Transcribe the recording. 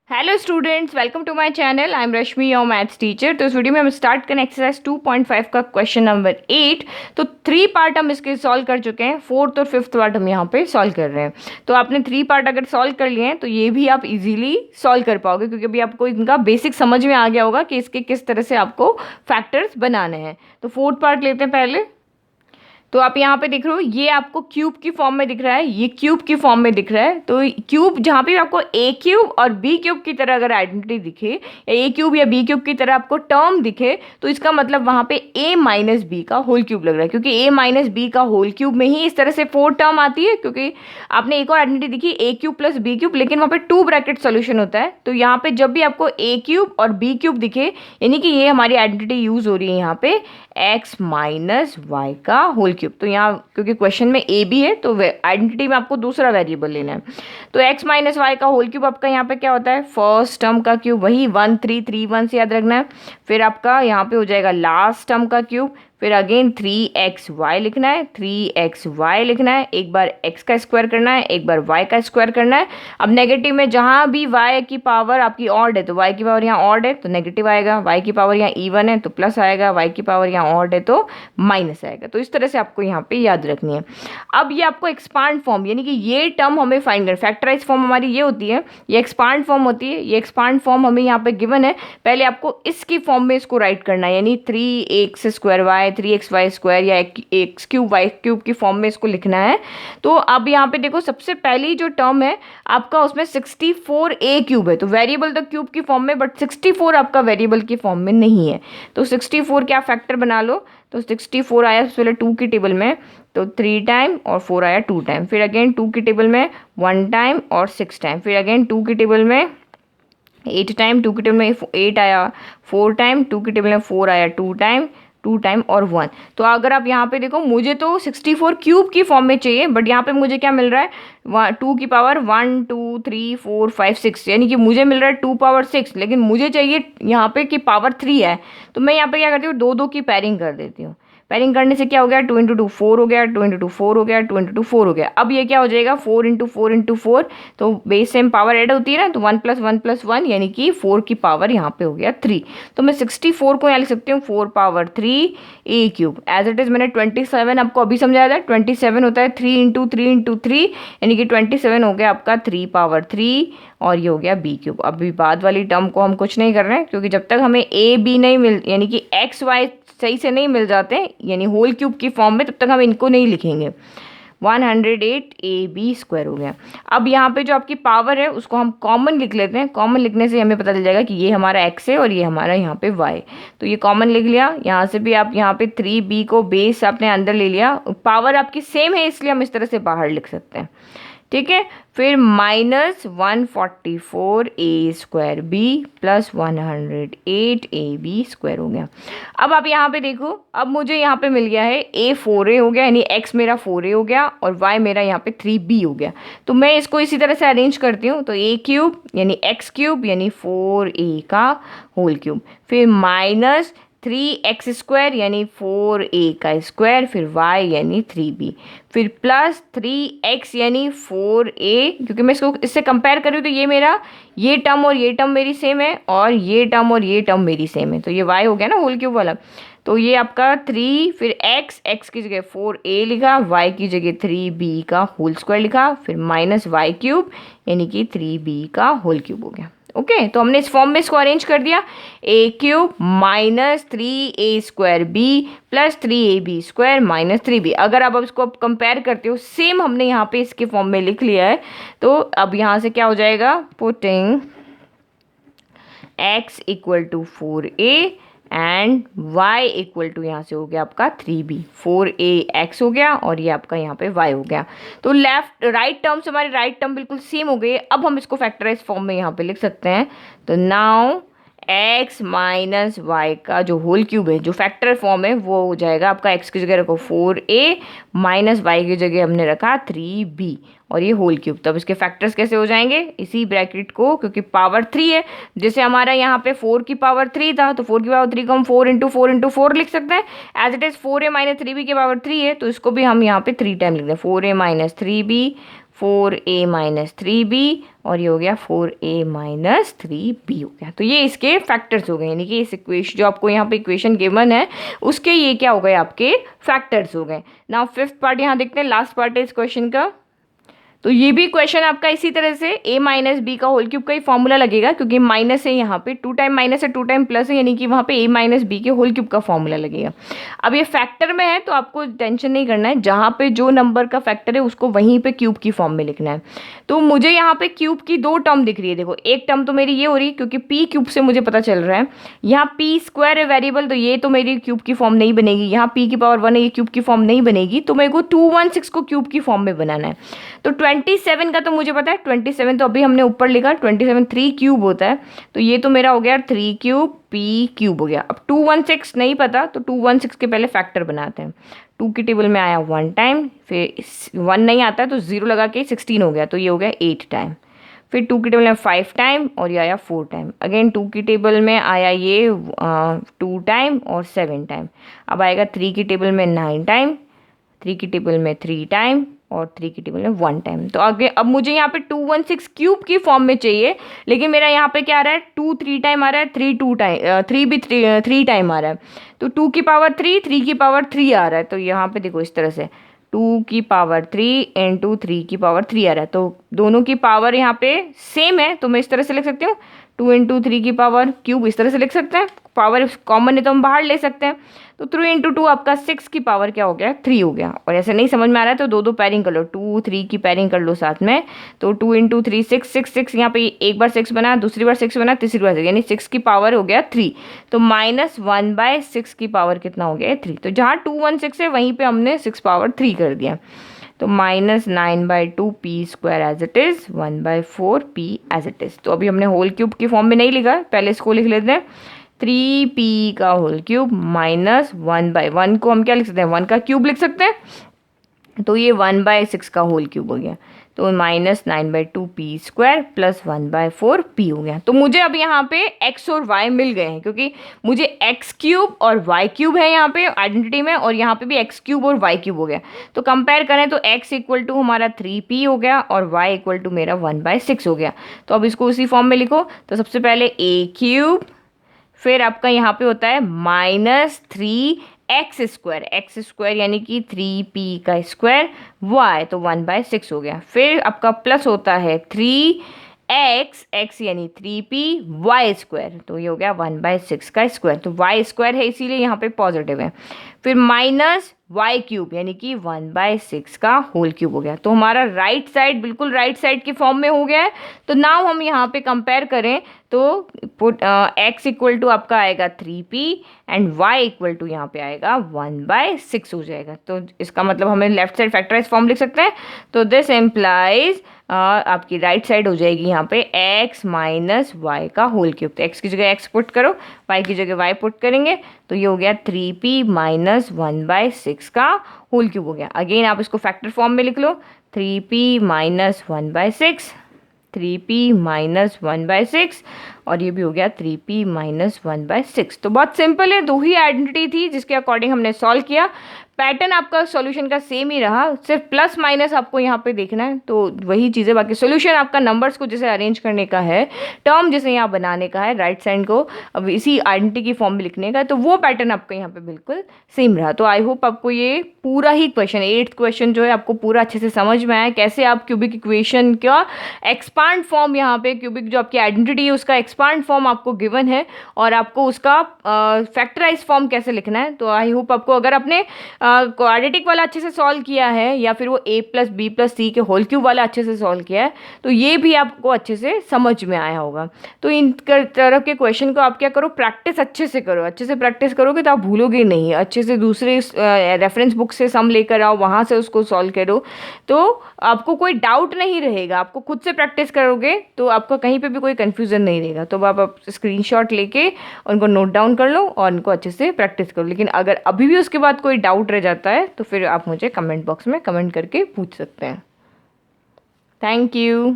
Hello students, welcome to my channel. I am Rashmi, your maths teacher. तो इस video में हम स्टार्ट करें एक्सरसाइज 2.5 का क्वेश्चन नंबर 8। तो 3 पार्ट हम इसके सॉल्व कर चुके हैं, 4th और 5th पार्ट हम यहाँ पे सॉल्व कर रहे हैं। तो आपने 3 पार्ट अगर सॉल्व कर लिए हैं तो ये भी आप इजीली सॉल्व कर पाओगे, क्योंकि अभी आपको इनका बेसिक समझ में आ गया होगा कि इसके किस तरह से आपको फैक्टर्स बनाने हैं। तो 4th पार्ट लेते हैं पहले। तो आप यहाँ पे देख रहे हो, ये आपको क्यूब की फॉर्म में दिख रहा है, ये क्यूब की फॉर्म में दिख रहा है। तो क्यूब जहाँ पे आपको ए क्यूब और बी क्यूब की तरह अगर आइडेंटिटी दिखे, या ए क्यूब या बी क्यूब की तरह आपको टर्म दिखे, तो इसका मतलब वहाँ पे ए माइनस बी का होल क्यूब लग रहा है, क्योंकि ए माइनस बी का होल क्यूब में ही इस तरह से 4 टर्म आती है। क्योंकि आपने एक और आइडेंटिटी दिखी ए क्यूब प्लस बी क्यूब, लेकिन वहाँ पे 2 ब्रैकेट सोल्यूशन होता है। तो यहाँ पे जब भी आपको ए क्यूब और बी क्यूब दिखे, यानी कि ये हमारी आइडेंटिटी यूज हो रही है यहाँ पे एक्स माइनस वाई का होल क्यूब। तो यहाँ क्योंकि क्वेश्चन में ए बी है, तो आइडेंटिटी में आपको दूसरा वेरिएबल लेना है। तो एक्स माइनस वाई का होल क्यूब आपका यहाँ पे क्या होता है, फर्स्ट टर्म का क्यूब, वही 1 3 3 1 से याद रखना है। फिर आपका यहाँ पे हो जाएगा लास्ट टर्म का क्यूब, फिर अगेन 3xy लिखना है, 3xy लिखना है, एक बार x का स्क्वायर करना है, एक बार y का स्क्वायर करना है। अब नेगेटिव में जहाँ भी y की पावर आपकी ऑड है तो y की पावर यहाँ ऑड है तो नेगेटिव आएगा, y की पावर यहाँ इवन है तो प्लस आएगा, y की पावर यहाँ ऑड है तो माइनस आएगा। तो इस तरह से आपको यहाँ पे याद रखनी है। अब ये आपको एक्सपांड फॉर्म, यानी कि ये टर्म हमें फाइंड करना, फैक्टराइज फॉर्म हमारी ये होती है, ये एक्सपांड फॉर्म होती है। ये एक्सपांड फॉर्म हमें यहाँ पे गिवन है, पहले आपको इसकी फॉर्म में इसको राइट करना है, यानी 3x square y 3xy square या एक्स क्यूब वाई क्यूब की फॉर्म में इसको लिखना है। तो अब यहाँ पे देखो, सबसे पहली जो टर्म है आपका उसमें 64a क्यूब है, तो वेरिएबल तो क्यूब की फॉर्म में, बट 64 आपका वेरिएबल की फॉर्म में नहीं है। तो 64 क्या फैक्टर बना लो, तो 64 आया सबसे पहले 2 की टेबल में, तो 3 टाइम और 4 आया 2 टाइम, फिर अगेन 2 की टेबल में 1 टाइम और 6 टाइम, फिर अगेन 2 की टेबल में 8 टाइम, 2 की टेबल में 8 आया 4 टाइम, 2 की टेबल में 4 आया 2 टाइम, 2 टाइम और 1। तो अगर आप यहाँ पे देखो, मुझे तो 64 क्यूब की फॉर्म में चाहिए, बट यहाँ पे मुझे क्या मिल रहा है, 2 की पावर 1 2 3 4 5 6, यानी कि मुझे मिल रहा है 2 पावर 6, लेकिन मुझे चाहिए यहाँ पे कि पावर 3 है। तो मैं यहाँ पे क्या करती हूँ, 2 2 की पैरिंग कर देती हूँ। पैरिंग करने से क्या हो गया, 2 इंटू 2 4 हो गया, 2 इंटू 2 4 हो गया, 2 इंटू 2 4 हो गया। अब ये क्या हो जाएगा, 4 इंटू 4 इंटू 4, तो बेस सेम पावर ऐड होती है ना, तो 1 प्लस 1 प्लस 1, यानी कि 4 की पावर यहाँ पे हो गया 3। तो मैं 64 को यहाँ लिख सकती हूँ 4 power 3 a cube, as it is. मैंने 27 आपको अभी समझाया था, 27 होता है 3 इंटू 3 इंटू 3, यानी कि 27 हो गया आपका 3 पावर 3, और ये हो गया बी क्यूब। अभी बाद वाली टर्म को हम कुछ नहीं कर रहे हैं, क्योंकि जब तक हमें ए बी नहीं मिल, यानी कि एक्स वाई सही से नहीं मिल जाते, यानी होल क्यूब की फॉर्म में, तब तक हम इनको नहीं लिखेंगे। 108 ए बी स्क्वायर हो गया। अब यहाँ पे जो आपकी पावर है उसको हम कॉमन लिख लेते हैं। कॉमन लिखने से हमें पता चल जाएगा कि ये हमारा एक्स है और ये हमारा यहाँ पे वाई। तो ये कॉमन लिख लिया। यहाँ से भी आप यहाँ पे 3b को बेस आपने अंदर ले लिया, पावर आपकी सेम है इसलिए हम इस तरह से बाहर लिख सकते हैं, ठीक है। फिर minus 144 a square b plus 108 a b square हो गया। अब आप यहाँ पे देखो, अब मुझे यहाँ पे मिल गया है ए 4a हो गया, यानी x मेरा 4a हो गया और y मेरा यहाँ पे 3b हो गया। तो मैं इसको इसी तरह से अरेंज करती हूँ। तो a क्यूब यानी x क्यूब यानी 4a का होल क्यूब, फिर माइनस 3x स्क्वायर यानी 4a का स्क्वायर, फिर y यानी 3b, फिर प्लस 3x यानी 4a, क्योंकि मैं इसको इससे कंपेयर कर रही हूँ तो ये मेरा ये टर्म और ये टर्म मेरी सेम है, और ये टर्म और ये टर्म मेरी सेम है, तो ये y हो गया ना होल क्यूब वाला। तो ये आपका 3, फिर x की जगह 4a लिखा, y की जगह 3b का होल स्क्वायर लिखा, फिर माइनस y क्यूब यानी कि 3b का होल क्यूब हो गया। ओके, तो हमने इस फॉर्म में इसको अरेंज कर दिया, a cube minus 3a square b plus 3ab square minus 3b। अगर आप अब इसको कंपेयर करते हो, सेम हमने यहाँ पे इसके फॉर्म में लिख लिया है। तो अब यहाँ से क्या हो जाएगा, putting x equal to 4a and y equal to यहाँ से हो गया आपका 3b, 4a x हो गया और ये आपका यहाँ पे y हो गया। तो लेफ्ट राइट टर्म्स, हमारी राइट टर्म बिल्कुल सेम हो गई। अब हम इसको फैक्टराइज फॉर्म में यहाँ पे लिख सकते हैं। तो नाउ x माइनस वाई का जो होल क्यूब है, जो फैक्टर फॉर्म है, वो हो जाएगा आपका x की जगह रखो 4a माइनस वाई की जगह हमने रखा 3b और ये होल क्यूब। तब इसके फैक्टर्स कैसे हो जाएंगे, इसी ब्रैकेट को, क्योंकि पावर 3 है, जैसे हमारा यहाँ पे 4 की पावर 3 था, तो 4 की पावर 3 को हम 4 इंटू 4 इंटू 4 लिख सकते हैं। As it is 4a minus 3b की पावर 3 है, तो इसको भी हम यहाँ पे 3 टाइम लिख दें, 4a minus 3b 4a minus 3b और ये हो गया 4a माइनस 3b हो गया। तो ये इसके फैक्टर्स हो गए, यानी कि इस इक्वेशन जो आपको यहाँ पे इक्वेशन गिवन है उसके ये क्या हो गए आपके फैक्टर्स हो गए। नाउ फिफ्थ पार्ट यहाँ देखते हैं, लास्ट पार्ट है इस क्वेश्चन का। तो ये भी क्वेश्चन आपका इसी तरह से a माइनस बी का होल क्यूब का ही फॉर्मूला लगेगा, क्योंकि माइनस है यहाँ पे, 2 टाइम माइनस है 2 टाइम प्लस है, यानी कि वहाँ पे a माइनस बी के होल क्यूब का फॉर्मूला लगेगा। अब ये फैक्टर में है तो आपको टेंशन नहीं करना है, जहाँ पे जो नंबर का फैक्टर है उसको वहीं पे क्यूब की फॉर्म में लिखना है। तो मुझे यहाँ पे क्यूब की 2 टर्म दिख रही है, देखो एक टर्म तो मेरी ये हो रही है क्योंकि p क्यूब से मुझे पता चल रहा है, यहाँ p स्क्वायर है वेरिएबल, तो ये तो मेरी क्यूब की फॉर्म नहीं बनेगी, यहाँ p की पावर 1 है, ये क्यूब की फॉर्म नहीं बनेगी, तो मेरे को 216 को क्यूब की फॉर्म में बनाना है। तो 27 का तो मुझे पता है, 27 तो अभी हमने ऊपर लिखा, 27 3 क्यूब होता है, तो ये तो मेरा हो गया 3 क्यूब p क्यूब हो गया। अब 216 नहीं पता तो 216 के पहले फैक्टर बनाते हैं। 2 की टेबल में आया 1 टाइम, फिर 1 नहीं आता है तो 0 लगा के 16 हो गया, तो ये हो गया 8 टाइम। फिर 2 की टेबल में 5 टाइम और ये आया 4 टाइम। अगेन 2 की टेबल में आया ये 2 टाइम और 7 टाइम। अब आएगा 3 की टेबल में 9 टाइम, 3 की टेबल में 3 टाइम और 3 की टेबल में 1 टाइम। तो आगे अब मुझे यहाँ पे 216 क्यूब की फॉर्म में चाहिए, लेकिन मेरा यहाँ पे क्या आ रहा है, 2 3 टाइम आ रहा है, 3 2 टाइम, 3 भी 3 टाइम आ रहा है, तो 2 की पावर 3, 3 की पावर 3 आ रहा है। तो यहाँ पे देखो इस तरह से 2 की पावर 3 इंटू 3 की पावर 3 आ रहा है, तो दोनों की पावर यहाँ पे सेम है, तो मैं इस तरह से लिख सकती हूँ 2 इंटू 3 की पावर क्यूब, इस तरह से लिख सकते हैं, पावर कॉमन है तो हम बाहर ले सकते हैं। तो 3 इंटू 2 आपका 6 की पावर क्या हो गया, 3 हो गया। और ऐसे नहीं समझ में आ रहा है तो 2 पैरिंग कर लो, 2 3 की पैरिंग कर लो साथ में, तो 2 इंटू 3 6 6 6, यहाँ पे एक बार 6 बना, दूसरी बार 6 बना, तीसरी बार 6, यानी 6 की पावर हो गया 3, तो -1/6 की पावर कितना हो गया 3। तो जहाँ 216 है वहीं पे हमने 6 पावर 3 कर दिया, तो -9/2 p square as it is 1/4 p as it is. तो अभी हमने होल क्यूब की फॉर्म में नहीं लिखा, पहले इसको लिख लेते हैं, 3p का होल क्यूब -1/1 को हम क्या लिख सकते हैं, 1 का क्यूब लिख सकते हैं, तो ये 1/6 का होल क्यूब हो गया, तो -9/2 p स्क्वायर प्लस 1/4 p हो गया। तो मुझे अब यहाँ पे x और y मिल गए हैं, क्योंकि मुझे x क्यूब और y क्यूब है यहाँ पे आइडेंटिटी में, और यहाँ पे भी x क्यूब और y क्यूब हो गया। तो कंपेयर करें तो x इक्वल टू हमारा 3p हो गया और y इक्वल टू मेरा 1/6 हो गया। तो अब इसको उसी फॉर्म में लिखो, तो सबसे पहले a क्यूब, फिर आपका यहाँ पे होता है -3x स्क्वायर यानी कि 3p का स्क्वायर, y तो 1/6 हो गया। फिर आपका प्लस होता है 3x यानी 3p y स्क्वायर, तो ये हो गया 1/6 का स्क्वायर, तो y स्क्वायर है इसीलिए यहाँ पे पॉजिटिव है। फिर माइनस y क्यूब यानी कि 1/6 का होल क्यूब हो गया। तो हमारा राइट साइड बिल्कुल राइट साइड के फॉर्म में हो गया है। तो नाउ हम यहाँ पे कंपेयर करें तो पुट x इक्वल टू आपका आएगा 3p and y equal to यहाँ पे आएगा 1/6 हो जाएगा। तो इसका मतलब हमें लेफ्ट साइड फैक्टराइज फॉर्म लिख सकते हैं। तो दिस एम्प्लाइज आपकी राइट साइड हो जाएगी यहाँ पे x माइनस वाई का होल क्यूब। तो x की जगह x पुट करो, y की जगह y पुट करेंगे, तो ये हो गया 3p माइनस 1/6 का होल क्यूब हो गया। अगेन आप इसको फैक्टर फॉर्म में लिख लो, 3p माइनस 1/6, 3p माइनस 1/6 और ये भी हो गया 3p माइनस 1/6। तो बहुत सिंपल है, दो ही आइडेंटिटी थी जिसके अकॉर्डिंग हमने सॉल्व किया। पैटर्न आपका सॉल्यूशन का सेम ही रहा, सिर्फ प्लस माइनस आपको यहाँ पे देखना है, तो वही चीज़ें। बाकी सॉल्यूशन आपका नंबर्स को जैसे अरेंज करने का है, टर्म जैसे यहाँ बनाने का है, राइट साइड को अब इसी आइडेंटिटी की फॉर्म में लिखने का है, तो वो पैटर्न आपका यहाँ पे बिल्कुल सेम रहा। तो आई होप आपको ये पूरा ही क्वेश्चन 8th क्वेश्चन जो है आपको पूरा अच्छे से समझ में आया, कैसे आप क्यूबिक इक्वेशन का एक्सपांड फॉर्म, यहाँ पे क्यूबिक जो आपकी आइडेंटिटी है उसका एक्सपांड फॉर्म आपको गिवन है और आपको उसका फैक्टराइज फॉर्म कैसे लिखना है। तो आई होप आपको, अगर आपने क्वाड्रेटिक वाला अच्छे से सॉल्व किया है या फिर वो a प्लस बी प्लस सी के होल क्यूब वाला अच्छे से सॉल्व किया है, तो ये भी आपको अच्छे से समझ में आया होगा। तो इन तरह के क्वेश्चन को आप क्या करो, प्रैक्टिस अच्छे से करो। अच्छे से प्रैक्टिस करोगे तो आप भूलोगे नहीं। अच्छे से दूसरे रेफरेंस बुक से सम लेकर आओ, वहाँ से उसको सॉल्व करो, तो आपको कोई डाउट नहीं रहेगा। आपको खुद से प्रैक्टिस करोगे तो आपका कहीं पे भी कोई कन्फ्यूज़न नहीं रहेगा। तो आप स्क्रीनशॉट लेके उनको नोट डाउन कर लो और उनको अच्छे से प्रैक्टिस करो। लेकिन अगर अभी भी उसके बाद कोई डाउट रह जाता है तो फिर आप मुझे कमेंट बॉक्स में कमेंट करके पूछ सकते हैं। Thank you.